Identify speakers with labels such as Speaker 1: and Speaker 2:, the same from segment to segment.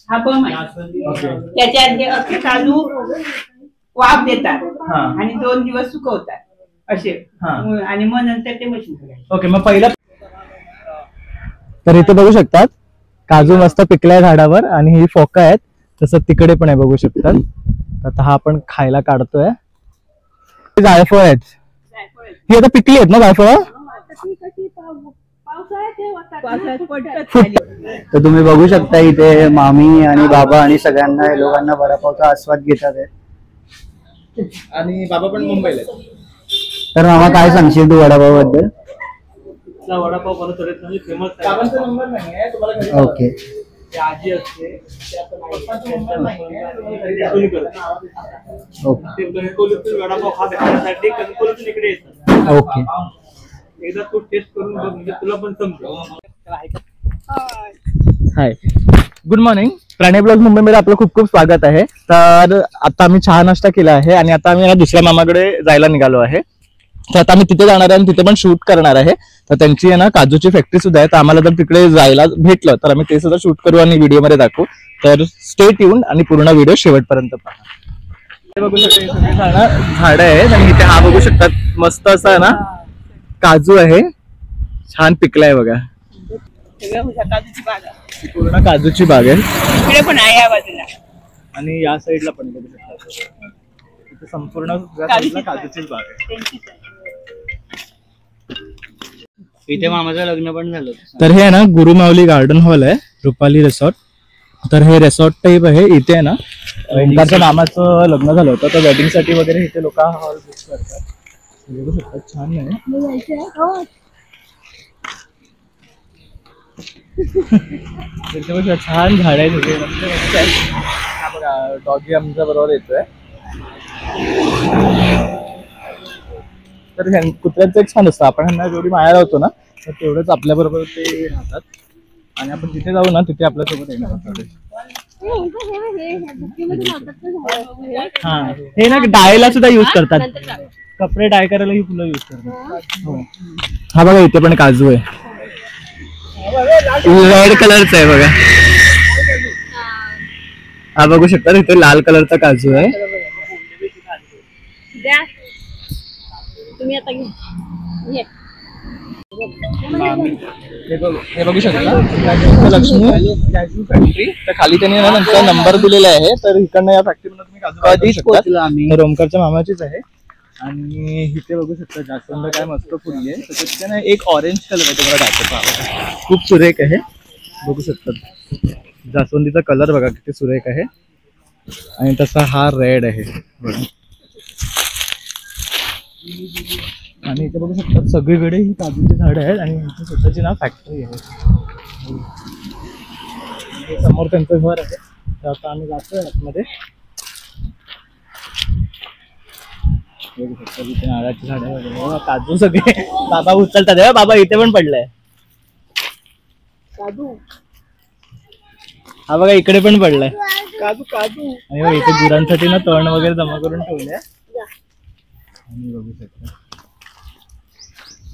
Speaker 1: हा बम आहे. त्याच्यात हे अख्खे काजू वाफ देतात आणि 2 दिवस सुकवतात असे आणि मग नंतर ते मशीन.
Speaker 2: ओके, मग पहिला तर इथे बघू शकतात काजू मस्त पिकलाय झाडावर आणि ही फोका आहेत. तसं तिकडे पण आहे बघू शकतात. आता हा आपण खायला काढतोय. जायफळ आहेत ही आता पिकली आहेत ना जायफळ. तर तुम्ही बघू शकता इथे मामी आणि बाबा आणि सगळ्यांना लोकांना वडापावचा आस्वाद घेतात आहे.
Speaker 3: आणि बाबा पण मुंबईला.
Speaker 2: तर मामा काय सांगशील तू वडापाव बद्दल.
Speaker 3: वडापाव बनवतो म्हणजे फेमस आहे. नंबर नाही आहे तुम्हाला.
Speaker 2: ओके,
Speaker 3: आजी असते वडापाव खाण्यासाठी कणकवलीतून इकडे येतात.
Speaker 2: ओके,
Speaker 3: एकदा तू टेस्ट करून बघ म्हणजे तुला पण समजेल.
Speaker 2: हाय, गुड मॉर्निंग. प्राणी ब्लॉग मुंबई मध्ये आपलं खूप खूप स्वागत आहे. तर आता आम्ही चहा नाश्ता केला आहे आणि आता आम्ही दुसऱ्या मामाकडे जायला निघालो आहे. तर आता आम्ही तिथे जाणार आहे आणि तिथे पण शूट करणार आहे. तर त्यांची आहे ना काजूची फॅक्टरी सुद्धा आहे. तर आम्हाला जर तिकडे जायला भेटलं तर आम्ही ते सुद्धा शूट करू आणि व्हिडिओ मध्ये दाखवू. तर स्टे ट्यून आणि पूर्ण व्हिडिओ शेवटपर्यंत पहा. बघू शकता झाड आहेत आणि इथे हा बघू शकतात मस्त असा ना काजू आहे. छान पिकलाय बघा.
Speaker 1: काजूची बाग आहे.
Speaker 2: पूर्ण काजूची बाग आहे.
Speaker 1: इकडे पण आहे या बाजूला
Speaker 2: आणि या साईडला पण बघू शकता. इथे संपूर्ण काजूचीच बाग आहे.
Speaker 3: इथे मामाचं लग्न पण झालं.
Speaker 2: तर हे आहे ना गुरुमाऊली गार्डन हॉल आहे, रुपाली रिसॉर्ट. तर हे रिसॉर्ट टाईप आहे. इथे आहे ना ओंकारच्या मामाचं लग्न झालं होतं तर वेडिंग साठी वगैरे इथे लोक हॉल बुक करतात. बघू शकता छान आहे. छान झाड आहे तिथे. हा बघा डॉगी आमच्या बरोबर येतोय. तर कुत्र्यांचं एक छान असतं, आपण ह्यांना जेवढी माया लावतो ना तर तेवढंच आपल्या बरोबर ते राहतात. आणि आपण जिथे जाऊ ना तिथे आपल्यासोबत येणार असतात. हा, हे ना डायला सुद्धा युज करतात. कपडे डाय करायला ही फुलं युज करतात. हा बघा इथे पण काजू आहे. रेड कलरचा आहे बघा. हा बघू शकता इथे लाल कलरचा काजू आहे. हे बघू शकता लक्ष्मी काजू फॅक्टरी. तर खाली त्यांनी ना त्यांचा नंबर दिलेला आहे. तर इकडनं या फॅक्टरीमध्ये तुम्ही काजू पाहू शकता. तर ओमकारच्या मामाचीच आहे. आणि इथे बघू शकता जास्वंद काय मस्त फुलली आहे. त्याच्यात ना एक ऑरेंज कलर आहे, तुम्हाला दाखवतो. खूप सुरेख आहे. बघू शकता जास्वंदीचा कलर बघा किती सुरेख आहे. आणि तसा हा रेड आहे बघा. आणि इथे बघू शकता सगळीकडे ही काजूची झाडं आहेत आणि इथे स्वतःची ना फॅक्टरी आहे. समोर त्यांचं घर आहे. तर आता आम्ही जातोय आतमध्ये. बघू शकता इथे नारळाची झाडं वगैरे काजू सगळे बाबा उचलतात. बाबा इथे पण पडलाय काजू. हा बघा इकडे पण पडलाय काजू काजू. आणि इथे गुरांसाठी ना तण वगैरे जमा करून ठेवले. आणि बघू शकता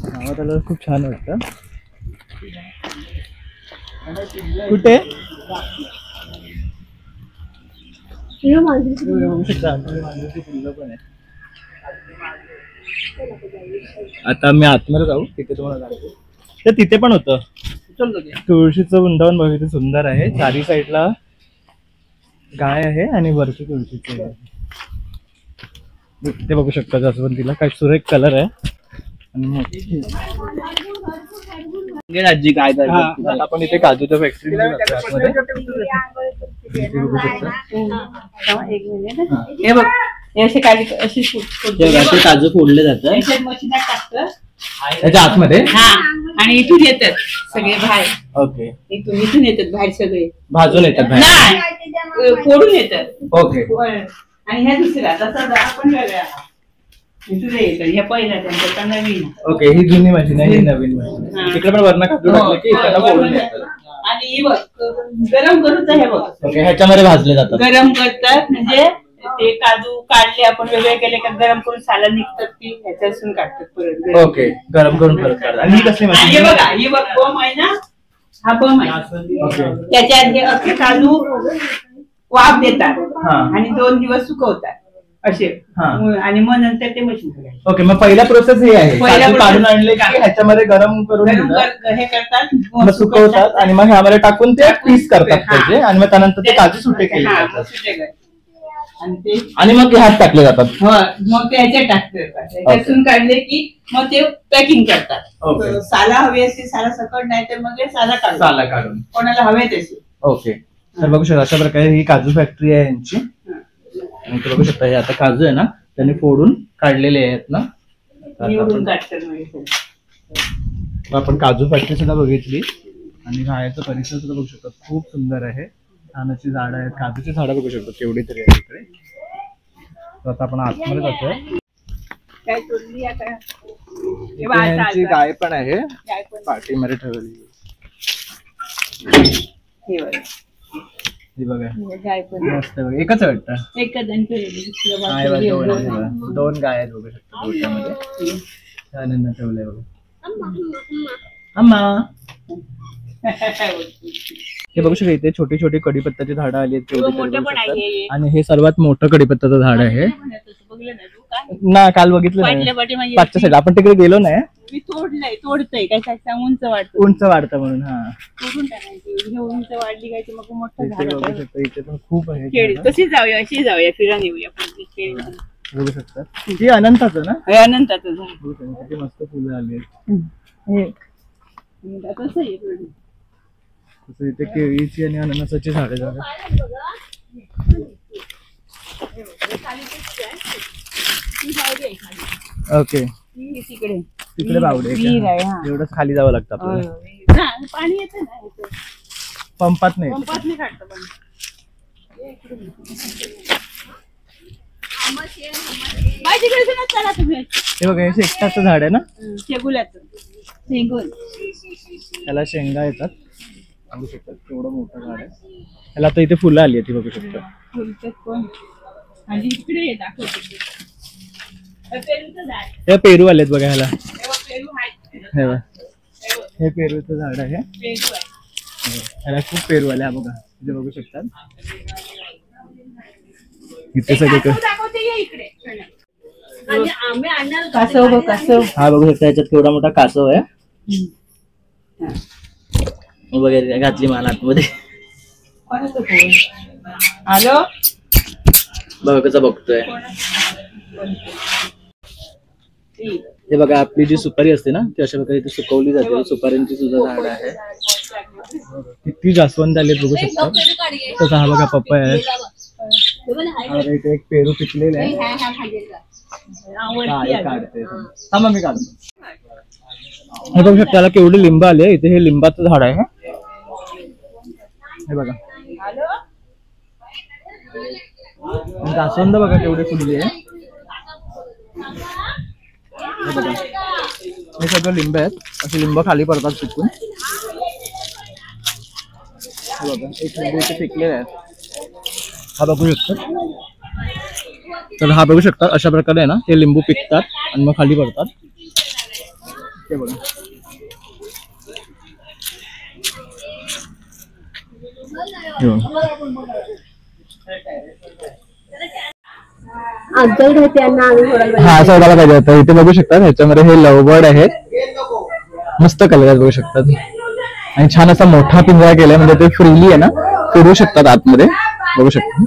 Speaker 2: गावात आल्यावर खूप छान वाटतं. कुठे बघू शकता मांजरीची फुलं पण आहे. आता मी आतमध्ये जाऊ तिथे तुम्हाला दाखवतो. तर तिथे पण होतं तुळशीचं वृंदावन बघ. इथे सुंदर आहे. चारी साईडला गाय आहे आणि वरती तुळशीची आहे. ते बघू शकता जास्वंदीला काय सुरेख कलर आहे. आणि आजी काय करतात. आपण इथे काजूच्या फॅक्टरी काजू फोडले जातात त्याच्या आतमध्ये.
Speaker 1: आणि इथून येतात सगळे बाहेर.
Speaker 2: ओके,
Speaker 1: इथून येतात बाहेर सगळे
Speaker 2: भाजून येतात
Speaker 1: नाही फोडून येतात.
Speaker 2: ओके.
Speaker 1: आणि ह्या दुसऱ्या तसं आपण वेगळ्या तुझे येतात. ह्या पहिल्या त्यांच्या नवीन.
Speaker 2: ओके, ही जुनी मशीन आहे, ही नवीन मशीन. तिकडे पण वरण काजू टाकले की त्यांना फोडून येतात.
Speaker 1: आणि ही बघ गरम करूच हे बघ.
Speaker 2: ओके, ह्याच्यामध्ये भाजले जातात.
Speaker 1: गरम करतात म्हणजे ते काजू काढले आपण वेगळे केले का गरम करून साला निघतात ती ह्याच्यातून काढतात परत.
Speaker 2: ओके, गरम करून परत काढतात. आणि ही कसली मशीन
Speaker 1: बघा. ही बघ बॉम्ब आहे ना हा बम आहे. त्याच्यात हे अख्खे काजू वाफ देतात आणि 2 दिवस सुकवतात असे, आणि मग नंतर ते मशीन.
Speaker 2: ओके, मग पहिला प्रोसेस हे आहे, काढून आणले की ह्याच्यामध्ये गरम करून
Speaker 1: हे करतात,
Speaker 2: मग सुकवतात आणि मग ह्यामध्ये टाकून ते पीस करतात त्याचे, आणि मग त्यानंतर ते काजू सुटे केले जातात आणि मग ते हात टाकले जातात.
Speaker 1: मग ते ह्याच्यात टाकतात, त्यातून काढले की मग ते पॅकिंग करतात. साला हवी असते, साला सकट नाही तर मग साला काढून कोणाला हवे तसे.
Speaker 2: ओके, तर बघू शकता अशा प्रकारे ही काजू फॅक्टरी आहे यांची. आणि बघू शकता हे आता काजू आहे ना त्यांनी फोडून काढलेले आहेत ना. आपण काजू फॅक्टरी सुद्धा बघितली आणि बाहेरचा परिसर सुद्धा बघू शकतो, खूप सुंदर आहे. छान अशी झाडं आहेत, काजूची झाडं बघू शकतो केवढी तरी आहे इकडे. तर आता आपण आतमध्ये जातोय. यांची गाय पण आहे, पाठीमध्ये ठेवली. बघा मस्त, एकच वाटतं, दोन गाय आहेत बघू शकतो गोठ्यामध्ये. छान ठेवलंय बघा. अम्मा हे बघू शकता इथे छोटी छोटी कडीपत्त्याची झाडं आली आहेत, आणि हे सर्वात मोठं कडीपत्त्याचं झाड आहे ना. काल बघितलं नाही पाचच्या साईड, आपण तिकडे गेलो नाही.
Speaker 1: तोडतंय काय उंच वाढतं,
Speaker 2: उंच वाढतं म्हणून.
Speaker 1: तोडून टाकायची, उंच वाढली काय मग मोठं झाड.
Speaker 2: बघू शकता इथे पण खूप आहे.
Speaker 1: तशी जाऊया, अशी जाऊया, फिरून येऊया.
Speaker 2: बघू शकता हे अनंताचं ना,
Speaker 1: हे अनंताचं झाड.
Speaker 2: किती मस्त फुलं आली आहेत. तसं इथे केळीची आणि अननसाची झाडे झाडं. ओके, तिकडे बावडे एवढंच खाली जावं लागतं आपल्याला.
Speaker 1: पाणी येतं ना
Speaker 2: पंपात नाही. हे बघा हे शेकटाचं झाड आहे ना,
Speaker 1: शेगुल्याचं.
Speaker 2: त्याला शेंगा येतात. बघू शकता केवढं मोठं झाड आहे. त्याला आता इथे फुलं आली आहेत, बघू शकता. हे पेरू आलेत बघा ह्याला. हे पेरूचं झाड आहे, ह्याला खूप पेरू आले. हा बघा इथे बघू शकता इथे सगळे. हा बघू शकता याच्यात केवढा मोठा कासव आहे वगैरे. घातली मान आतमध्ये.
Speaker 1: हॅलो
Speaker 2: बघा कसं बघतोय. हे बघा आपली जी सुपारी असते ना ती अशा प्रकारे इथे सुकवली जाते. सुपाऱ्यांची सुद्धा झाड आहे. किती जास्वंद आले बघू शकता. तसा हा बघा पप्पा आहे. इथे एक पेरू पिकलेला आहे. काढते थांबा मी काढतो. हे बघू शकता त्याला केवढे लिंब आले. इथे हे लिंबाचं झाड आहे. हे बघा जास्वंद बघा केवढे फुलली आहे. हे बघा हे सगळं लिंब आहेत. असे लिंब खाली पडतात पिकून. हे बघा एक लिंबू इथे पिकलेला आहे. हा बघू शकता. तर हा बघू शकता अशा प्रकारे आहे ना हे लिंबू पिकतात आणि मग खाली पडतात. हे बघा हा सोडायला पाहिजे होतं. इथे बघू शकतात ह्याच्यामध्ये हे लवबर्ड आहेत. मस्त कलर बघू शकतात आणि छान असा मोठा पिंजरा केलाय. म्हणजे ते फ्रीली आहे ना फिरू शकतात आतमध्ये. बघू शकता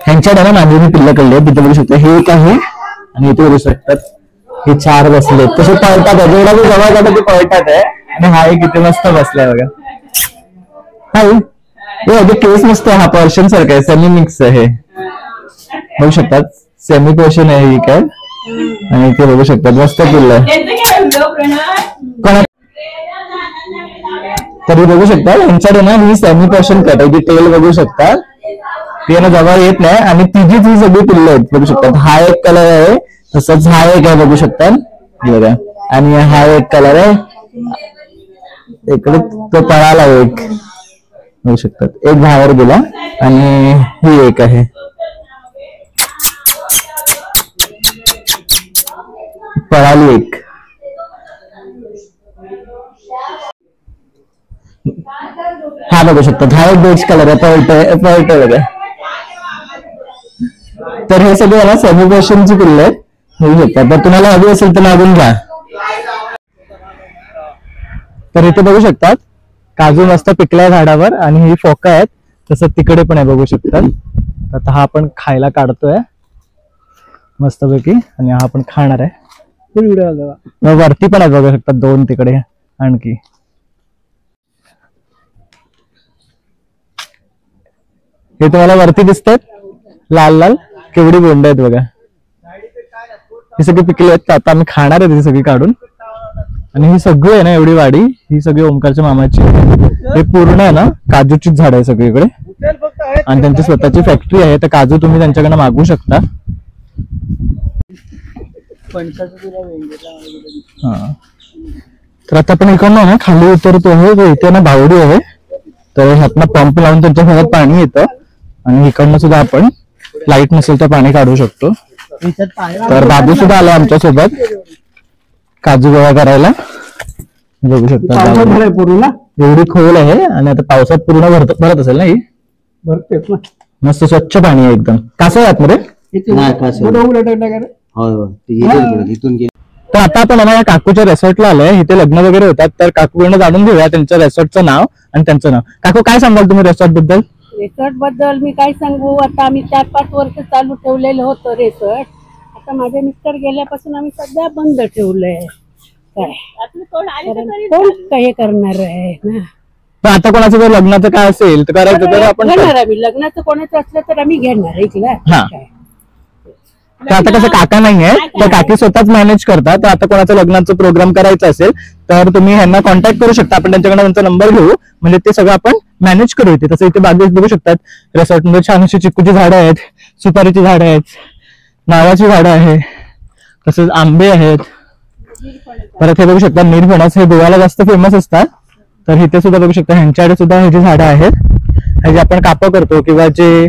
Speaker 2: ह्यांच्याकडे ना माझी पिल्लं कळली तिथे बघू शकता. हे एक आहे आणि इथे बघू शकतात हे 4 बसले. तसे पळतात आहे. जेवढा मी जवळ जातो ते पळतात आहे. आणि हा एक इथे मस्त बसलाय बघा. हाय केस मस्त आहे. हा पर्शियन सारखा आहे. सेमी मिक्स आहे. बघू शकतात सेमी पर्शियन आहे ही काय. आणि इथे बघू शकतात मस्त पिल्लं आहे. तरी बघू शकता यांच्याकडे ना ही सेमी पर्शियन कट आहे. टेल बघू शकता ती ना जवळ येत नाही. आणि तिचीच ही सगळी पिल्लं आहेत बघू शकतात. हा एक कलर आहे. तसंच हा एक आहे बघू शकता बघा. आणि हा एक कलर आहे. इकडे तो पळाला एक बघू शकतात. एक बाहेर गेला आणि ही एक आहे. पळाली एक. हा बघू शकतो, हा एक बेच कलर आहे, पळतोय बघा. तर हे सगळे ना सेलिब्रेशनची पिल्ले आहेत, होऊ शकतात. तर तुम्हाला हवी असेल तर मागून घ्या. तर इथे बघू शकतात काजू मस्त पिकल्या झाडावर आणि ही फोका आहेत. तसं तिकडे पण आहे बघू शकतात. आता हा आपण खायला काढतोय मस्तपैकी आणि हा आपण खाणार आहे. वरती पण आहे बघू शकतात 2 तिकडे आणखी. हे तुम्हाला वरती दिसतात लाल लाल केवढी बोंड आहेत बघा. ही सगळी पिकली आहेत. आता आम्ही खाणार आहे ती सगळी काढून. आणि ही सगळी आहे ना एवढी वाडी, ही सगळी ओमकारच्या मामाची. हे पूर्ण आहे ना काजूचीच झाड आहे सगळीकडे आणि त्यांची स्वतःची फॅक्टरी आहे. तर काजू तुम्ही त्यांच्याकडे मागवू शकता. हा, तर आता आपण इकडनं ना खाली उतरतो आहे. इथे ना बावडी आहे, तर ह्यातनं पंप लावून त्यांच्या घरात पाणी येतं आणि इकडनं सुद्धा आपण लाईट नसेल तर पाणी काढू शकतो. तर बाबू सुद्धा आला आमच्या सोबत काजू गोळा करायला. बघू शकता एवढी खोल आहे आणि आता पावसात पूर्ण भरत असेल ना ही. मस्त स्वच्छ पाणी आहे एकदम. कसं आहे आतमध्ये. तर आता आपण या काकूच्या रिसॉर्टला आलोय. इथे लग्न वगैरे होतात, तर काकूकडनं जाणून घेऊया त्यांच्या रिसॉर्टचं नाव आणि त्यांचं नाव. काकू काय सांगाल तुम्ही रिसॉर्ट बद्दल.
Speaker 4: रिसॉर्ट बद्दल मी काय सांगू, आता आम्ही 4-5 वर्ष चालू ठेवलेलं होतं रिसॉर्ट. आता माझे मिस्टर गेल्यापासून आम्ही सध्या बंद ठेवलंय. कोण काही करणार आहे ना.
Speaker 2: तर आता कोणाचं जर लग्नाचं काय असेल तर करायचं तर आपण
Speaker 4: घेणार. आम्ही लग्नाचं कोणाचं असलं तर आम्ही घेणार ऐकलं.
Speaker 2: तर आता कसं काका नाहीये, तर काकी स्वतःच मॅनेज करतात. तर आता कोणाचं लग्नाचं प्रोग्राम करायचं असेल तर तुम्ही ह्यांना कॉन्टॅक्ट करू शकता. आपण त्यांच्याकडे त्यांचा नंबर घेऊ, म्हणजे ते सगळं आपण मॅनेज करू. इथे तसं इथे बागेत बघू शकतात रिसॉर्ट मध्ये छान अशी चिकूची झाडं आहेत, सुपारीची झाडं आहेत, नारळाची झाडं आहे, तसेच आंबे आहेत. परत हे बघू शकता नीरफणस, हे गोव्याला जास्त फेमस असतात. तर इथे सुद्धा बघू शकता ह्यांच्याकडे सुद्धा ह्याची झाडं आहेत. ह्याची आपण कापं करतो किंवा जे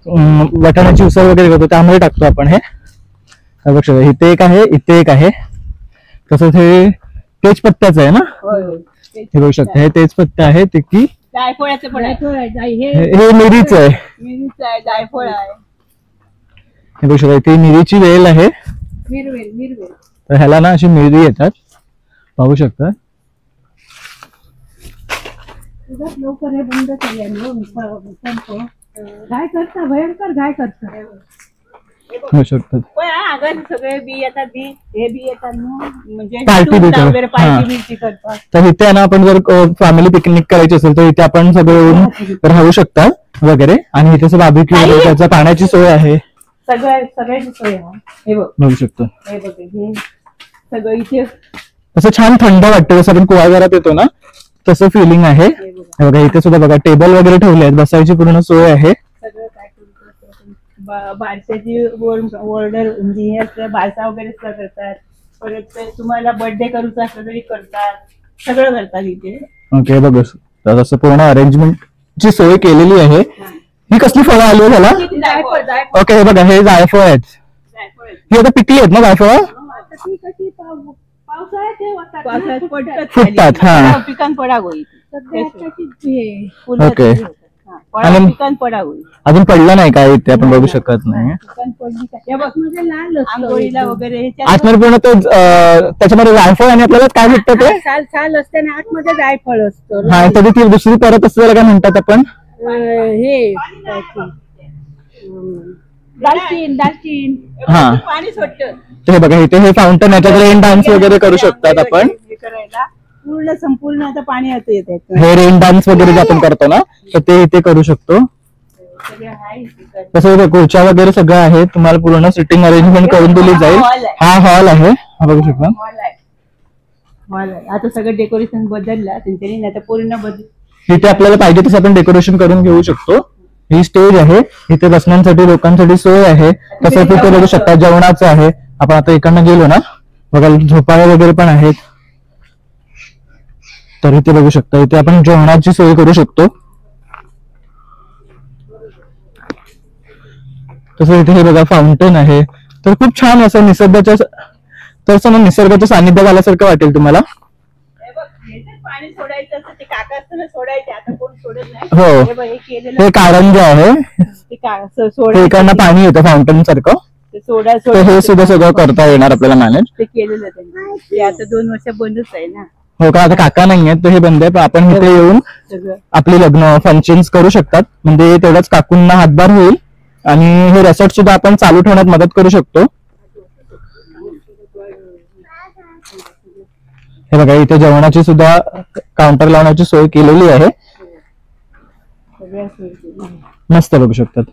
Speaker 2: वाटाण्याची उसळ वगैरे करतो त्यामध्ये टाकतो आपण. हे बघू शकता इथे एक आहे, इथे एक आहे. तसंच हे तेजपत्त्याचं आहे ना. हे बघू शकता हे तेजपत्ता आहे. ते की हे मिरीच आहे. हे बघू शकता इथे मिरीची वेल आहे. तर ह्याला ना अशी मिरी येतात पाहू शकता.
Speaker 4: लवकर हे बंद काय करता भयंकर काय करता
Speaker 2: होऊ शकतात.
Speaker 1: सगळे बी येतात, हे बी येतात म्हणजे
Speaker 2: पार्टी तर इथे ना आपण जर फॅमिली पिकनिक करायची असेल तर इथे आपण सगळे येऊन राहू शकता वगैरे. आणि इथे बार्बेक्यू त्याचा पाण्याची सोय आहे,
Speaker 1: सगळ्याची सोय आहे. हे
Speaker 2: बघू शकतो.
Speaker 1: हे बघ हे सगळं इथे
Speaker 2: असं छान थंड वाटतं. जसं आपण कुवाघरात येतो ना तसं फिलिंग आहे. बघा इथे सुद्धा बघा टेबल वगैरे ठेवले आहेत, बसायची पूर्ण सोय आहे.
Speaker 1: सगळं काय बारशाची ऑर्डर म्हणजे बारसा वगैरे करतात. परत तुम्हाला बर्थडे करूचा असलं तरी करतात, सगळं करतात इथे.
Speaker 2: ओके बघ तसं पूर्ण अरेंजमेंट ची सोय केलेली आहे. ही कसली फळं आली त्याला. ओके हे बघा हे जायफळ आहेत. ही आता पिकली आहेत ना जायफळ. फुटतात. हा
Speaker 1: पिकान पडा होईल.
Speaker 2: ओके अजून पडलं नाही काय इथे आपण बघू शकत नाही.
Speaker 1: आंघोळीला वगैरे
Speaker 2: आतमध्ये पूर्ण तो त्याच्यामध्ये जायफळ आणि आपल्याला काय भेटतं ते
Speaker 4: साल असते ना आतमध्ये जायफळ असतं.
Speaker 2: हा तरी ती दुसरी परत असते त्याला काय म्हणतात आपण.
Speaker 4: हे दालचीन
Speaker 2: हा
Speaker 1: पाणी सुटतं.
Speaker 2: हे बघा इथे हे फाउंटन याच्यात रेन डान्स वगैरे करू शकतात आपण.
Speaker 1: करायला पूर्ण संपूर्ण आता पाणी येते.
Speaker 2: हे रेन डान्स वगैरे जे आपण करतो ना तर ते इथे करू शकतो. तसं खुर्च्या वगैरे सगळं आहे. तुम्हाला पूर्ण सिटिंग अरेंजमेंट करून दिली जाईल. हा हॉल आहे, हा बघू शकता.
Speaker 1: हॉल आहे. आता सगळं डेकोरेशन बदललं त्यांनी, आता पूर्ण बदल.
Speaker 2: इथे आपल्याला पाहिजे तसं आपण डेकोरेशन करून घेऊ शकतो. ही स्टेज आहे, इथे बसण्यासाठी लोकांसाठी सोय आहे. तसं तिथे बघू शकता जेवणाचं आहे. आपण आता इकडनं गेलो ना बघा झोपाळे वगैरे पण आहेत. तर इथे बघू शकता इथे आपण जेवणाची सोय करू शकतो. तसं इथे हे बघा फाउंटन आहे. तर खूप छान असं तर असं निसर्गाच्या सानिध्यात आल्यासारखं वाटेल तुम्हाला.
Speaker 1: पाणी सोडायचं असं ते काका असताना सोडायचे, आता कोण सोडत नाही.
Speaker 2: हो,
Speaker 1: हे केलेलं
Speaker 2: हे कारंजे आहे, इकडनं पाणी येतं फाउंटन सारखं. हे सुद्धा सगळं करता येणार आपल्याला मॅनेज.
Speaker 1: ते केलेलं त्यांनी, ते आता 2 वर्ष बंदच आहे ना.
Speaker 2: हो का, आता काका नाही आहेत तर हे बंद आहे. पण आपण इथे येऊन आपले लग्न फंक्शन्स करू शकतात, म्हणजे तेवढाच काकूंना हातभार होईल आणि हे रेसॉर्ट सुद्धा आपण चालू ठेवण्यात मदत करू शकतो. हे बघा, इथे जेवणाची सुद्धा काउंटर लावण्याची सोय केलेली आहे. मस्त बघू शकतात.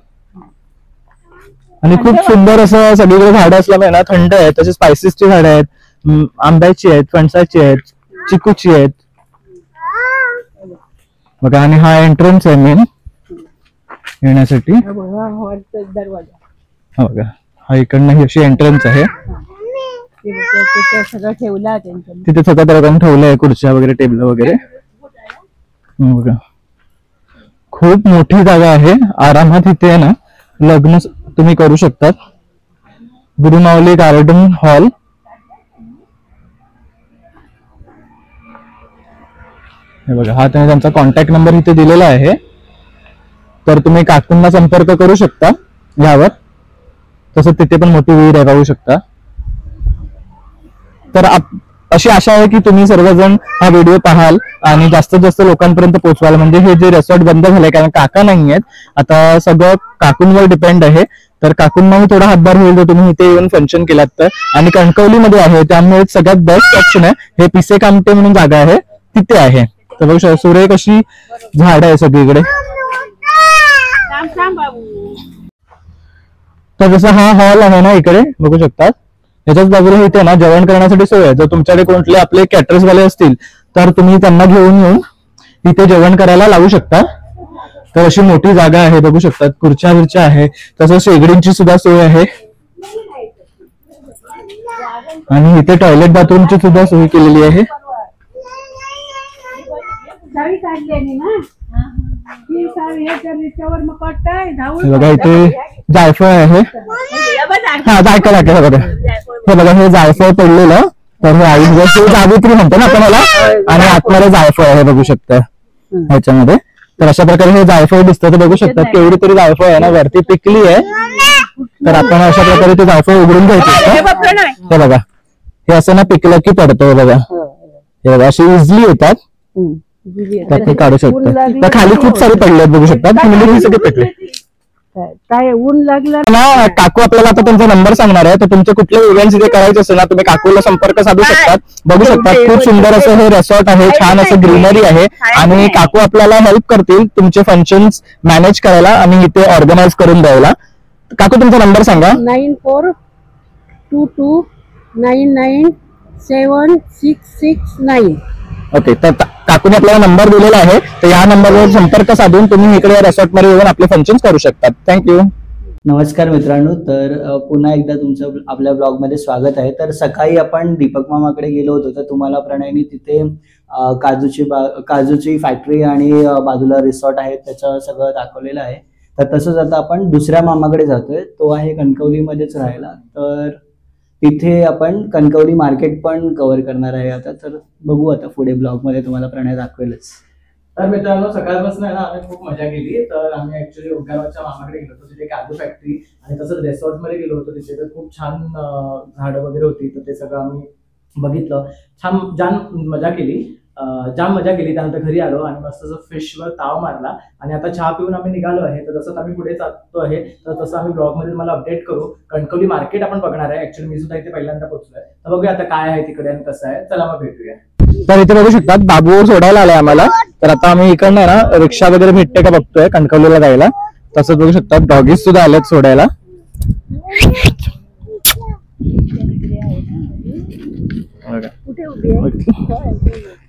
Speaker 2: आणि खूप सुंदर असं सगळीकडे झाडं असल्यामुळे ना थंड आहेत. तसे स्पायसेसची झाडं आहेत, आंब्याची आहेत, फणसाची आहेत, चिकूची आहेत बघा. आणि हा एंट्रन्स आहे मेन येण्यासाठी. हा बघा, हा इकडनं ही अशी एंट्रन्स आहे.
Speaker 1: सगळं ठेवलं
Speaker 2: तिथे सगळं रकम ठेवलंय, खुर्च्या वगैरे, टेबल वगैरे बघा. खूप मोठी जागा आहे, आरामात इथे आहे ना लग्न तुम्ही करू शकतात. Gurumauli garden hall. हे बघा, हा त्यांचा कॉन्टॅक्ट नंबर इथे दिलेला आहे, तर तुम्ही काकूंना संपर्क करू शकता यावर. तसं तिथे पण मोठी विहीर आहे, पाहू शकता. तर अशी आशा आहे की तुम्ही सर्वजण हा व्हिडिओ पाहाल आणि जास्तीत जास्त लोकांपर्यंत पोहोचवाल. म्हणजे हे जे रेसॉर्ट बंद झालंय, कारण काका नाही आहेत, आता सगळं काकूंवर डिपेंड आहे. तर काकूंनाही थोडा हातभार होईल जर तुम्ही इथे येऊन फंक्शन केलात तर. आणि कणकवलीमध्ये आहे, त्यामुळे सगळ्यात बेस्ट ऑप्शन आहे. हे पिसे कामटे म्हणून जागा आहे, तिथे आहे. तर बघू शकता, सुरेख अशी झाड आहे सगळीकडे. तर जसं हा हॉल आहे ना इकडे बघू शकतात, याच्याच बाजूला इथे ना जेवण करण्यासाठी सोय आहे. जर तुमच्याकडे कोणते आपले कॅटरर्स वाले असतील तर तुम्ही त्यांना घेऊन येऊन इथे जेवण करायला लावू शकता. तर अशी मोठी जागा आहे, बघू शकतात. खुर्च्या विरच्या आहे, तसंच शेगडींची सुद्धा सोय आहे. आणि इथे टॉयलेट बाथरूमची सुद्धा सोय केलेली आहे. बघा, इथे जायफळ आहे. हा, जायफळ आहे बघा. हे बघा, हे जायफळ पडलेलं, तर हे आई जावित्री म्हणतो ना आपण याला. आणि आतमध्ये जायफळ आहे, बघू शकता ह्याच्यामध्ये. तर अशा प्रकारे हे जायफळ दिसतं. तर बघू शकतात केवढी तरी जायफळ आहे ना, वरती पिकली आहे. तर आपण अशा प्रकारे ते जायफळ उघडून घ्यायचं. हे बघा, हे असं ना पिकलं की पडतं बघा. हे बघा, असे इझिली येतात, त्यात काढू शकतात. तर खाली खूप सारे पडले बघू शकतात, म्हणजे सगळे पेटले.
Speaker 4: काय ऊन लागलं
Speaker 2: ना. काकू आपल्याला आता त्यांचा नंबर सांगणार आहे, तर तुमचे कुठले इव्हेंट्स इथे करायचे असेल ना, तुम्ही काकूला संपर्क साधू शकतात. बघू शकतात, खूप सुंदर असं हे रेसॉर्ट आहे, छान असं ग्रीनरी आहे. आणि काकू आपल्याला हेल्प करतील तुमचे फंक्शन्स मॅनेज करायला आणि इथे ऑर्गनाइज करून द्यायला. काकू तुमचा नंबर सांगा.
Speaker 4: 9422997669.
Speaker 2: ओके, तर काकूने आपल्याला नंबर दिलेला आहे, तर या नंबरवर संपर्क साधून तुम्ही इकडे रेसॉर्ट मध्ये येऊन आपले फंक्शन करू शकतात. थँक्यू.
Speaker 5: नमस्कार मित्रांनो, तर पुन्हा एकदा तुमचं आपल्या ब्लॉगमध्ये स्वागत आहे. तर सकाळी आपण दीपक मामाकडे गेलो होतो, तर तुम्हाला प्रणयनी तिथे काजूची फॅक्टरी आणि बाजूला रिसॉर्ट आहे त्याचं सगळं दाखवलेलं आहे. तर तसंच आता आपण दुसऱ्या मामाकडे जातोय, तो आहे कणकवलीमध्येच राहायला. तर तिथे आपण कणकवली मार्केट पण कव्हर करणार आहे आता. तर बघू आता पुढे ब्लॉगमध्ये तुम्हाला प्रणय दाखवेलच.
Speaker 3: तर मित्रांनो, सकाळपासून आहे ना आम्ही खूप मजा केली. तर आम्ही ऍक्च्युली ओंकारच्या मामाकडे गेलो होतो, तिथे काजू फॅक्टरी आणि तसंच रेसॉर्ट मध्ये गेलो होतो. तिथे तर खूप छान झाडं वगैरे होती, तर ते सगळं आम्ही बघितलं. जाम मजा केली. त्यानंतर घरी आलो आणि मस्त फिशवर ताव मारला आणि आता चहा पिऊन आम्ही निघालो आहे. तर तसंच आम्ही पुढे जातो आहे, तर तसं आम्ही ब्लॉग मध्ये तुम्हाला अपडेट करू. कणकवली मार्केट आपण बघणार आहे. ऍक्च्युली मी सुद्धा इथे पहिल्यांदा पोहोचलोय, तर बघूया आता काय आहे तिकडे आणि कसं आहे. चला मग भेटूया.
Speaker 2: तर इथे बघू शकतात, बाबूवर सोडायला आलाय आम्हाला. तर आता आम्ही इकडनं ना रिक्षा वगैरे भेटते का बघतोय कणकवलीला जायला. तसंच बघू शकतात डॉगीज सुद्धा आलेत सोडायला.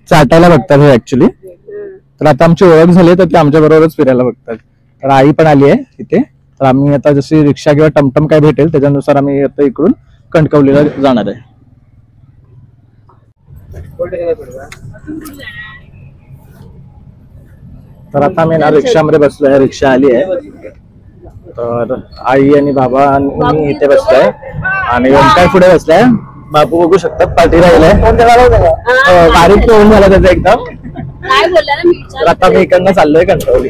Speaker 2: चाटायला बघतात हे ऍक्च्युली. तर आता आमची ओळख झाली, तर ते आमच्या बरोबरच फिरायला बघतात. तर आई पण आली आहे इथे. तर आम्ही आता जशी रिक्षा किंवा टमटम काय भेटेल त्याच्यानुसार आम्ही आता इकडून कणकवलीला जाणार आहे. तर आता आम्ही ना रिक्षामध्ये बसलोय, रिक्षा आली आहे. तर आई आणि बाबा आणि मी इथे बसलोय आणि ओंकार पुढे बसलाय. बापू बघू शकतात पाठी राहिलाय, बारीक तोंड झाला त्याचा एकदम.
Speaker 4: काय बोलला ना मी
Speaker 2: तर आता मी इकडनं चाललोय कणकवली.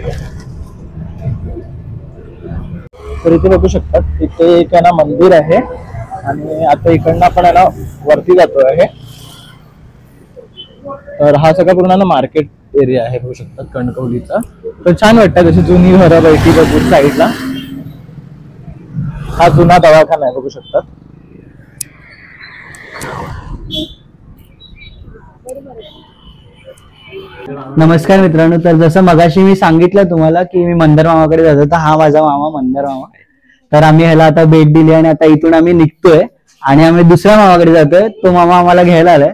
Speaker 2: तर इथे बघू शकतात इथे एक आहे ना मंदिर आहे आणि आता इकडनं आपण आहे ना वरती जातो आहे. तर हा सगळा पूर्ण ना मार्केट एरिया आहे बघू शकतात कणकवलीचा. तर छान वाटतं जशी जुनी घरं बैठी बघून साईडला. हा जुना दवाखाना आहे बघू शकतात.
Speaker 5: नमस्कार मित्रांनो, तर जसं मगाशी मी सांगितलं तुम्हाला की मी मंदार मामाकडे जातो, तर हा माझा मामा मंदार मामा आहे. तर आम्ही ह्याला आता भेट दिली आणि आता इथून आम्ही निघतोय आणि आम्ही दुसऱ्या मामाकडे जातोय. तो मामा आम्हाला घ्यायला आलाय.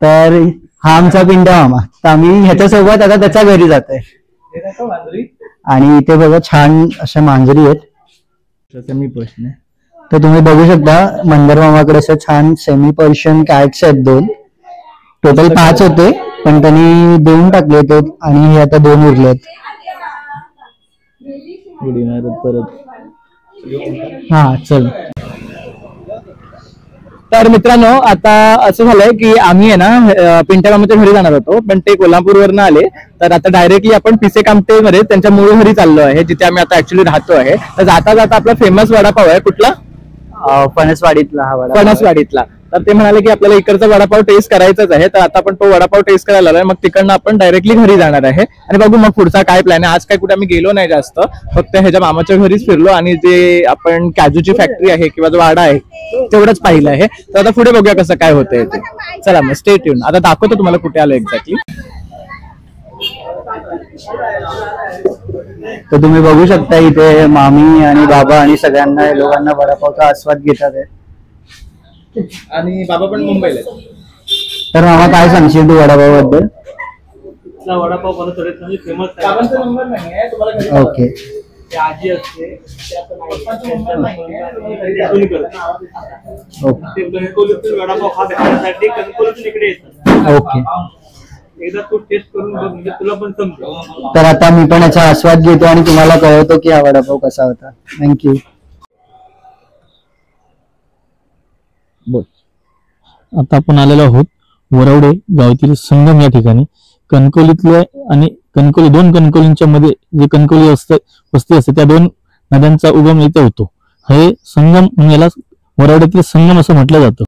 Speaker 5: तर हा आमचा पिंट्या मामा. तर आम्ही ह्याच्यासोबत आता त्याच्या घरी जातोय. आणि इथे बघा छान अशा मांजरी आहेत.
Speaker 2: मी प्रश्न
Speaker 5: तर तुम्ही बघू शकता मंदार मामाकडे असं छान सेमी पर्शियन कॅट्स आहेत 2. टोटल 5 होते पण त्यांनी देऊन टाकले होते आणि हे आता 2 उरलेत.
Speaker 2: परत
Speaker 5: हा चल.
Speaker 2: तर मित्रांनो आता असं झालंय की आम्ही आहे ना पिंट्या मामाच्या घरी जाणार होतो पण ते कोल्हापूरवरनं आले. तर आता डायरेक्टली आपण पिसे कामटेमध्ये त्यांच्या मूळ घरी चाललो आहे जिथे आम्ही आता ऍक्च्युली राहतो आहे. तर जाता जाता आपला फेमस वडापाव आहे कुठला,
Speaker 5: फणसवाडीतला हा वडा.
Speaker 2: फणसवाडीतला. तर ते म्हणाले की आपल्याला इकडचा वडापाव टेस्ट करायचाच आहे. तर आता आपण तो वडापाव टेस्ट करायला आलोय. मग तिकडनं आपण डायरेक्टली घरी जाणार आहे आणि बघू मग पुढचा काय प्लॅन आहे. आज काय कुठे आम्ही गेलो नाही जास्त, फक्त ह्याच्या मामाच्या घरीच फिरलो आणि जे आपण काजूची फॅक्टरी आहे किंवा जो वाडा आहे तेवढंच पाहिलं आहे. तर आता पुढे बघूया कसं काय होतंय ते. चला मग स्टे ट्यून. आता दाखवतो तुम्हाला कुठे आलो एक्झॅक्टली.
Speaker 5: तर तुम्ही बघू शकता इथे मामी आणि बाबा आणि सगळ्यांना लोकांना वडापावचा आस्वाद घेतात आहे.
Speaker 2: आणि बाबा पण मुंबईला.
Speaker 5: तर मामा काय सांगशील तू वडापाव बद्दल?
Speaker 3: वडापाव बनवतो म्हणजे फेमस
Speaker 5: आहे. ओके.
Speaker 3: आजी असते वडापाव खाण्यासाठी कणकवलीतून इकडे येतात.
Speaker 5: ओके.
Speaker 3: एकदा तू टेस्ट करून बघ म्हणजे तुला पण समजेल.
Speaker 5: तर आता मी पण याचा आस्वाद घेतो आणि तुम्हाला कळवतो की हा वडापाव कसा होता. थँक्यू.
Speaker 2: बोल. आता आपण आलेलो आहोत वरवडे गावातील संगम या ठिकाणी. कणकवलीतल्या आणि कणकवली 2 कणकवलींच्या मध्ये जे कणकवली वस्ती असते त्या 2 नद्यांचा उगम इथे होतो. हे संगम म्हणजे याला वरवड्यातील संगम असं म्हटलं जातं.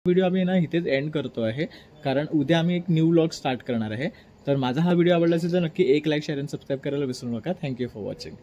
Speaker 2: व्हिडिओ आम्ही ना इथेच एंड करतो आहे कारण उद्या आम्ही एक न्यू व्लॉग स्टार्ट करणार आहे. तर माझा हा व्हिडिओ आवडला असेल तर नक्की 1 लाईक शेअर आणि सबस्क्राईब करायला विसरू नका. Thank you for watching.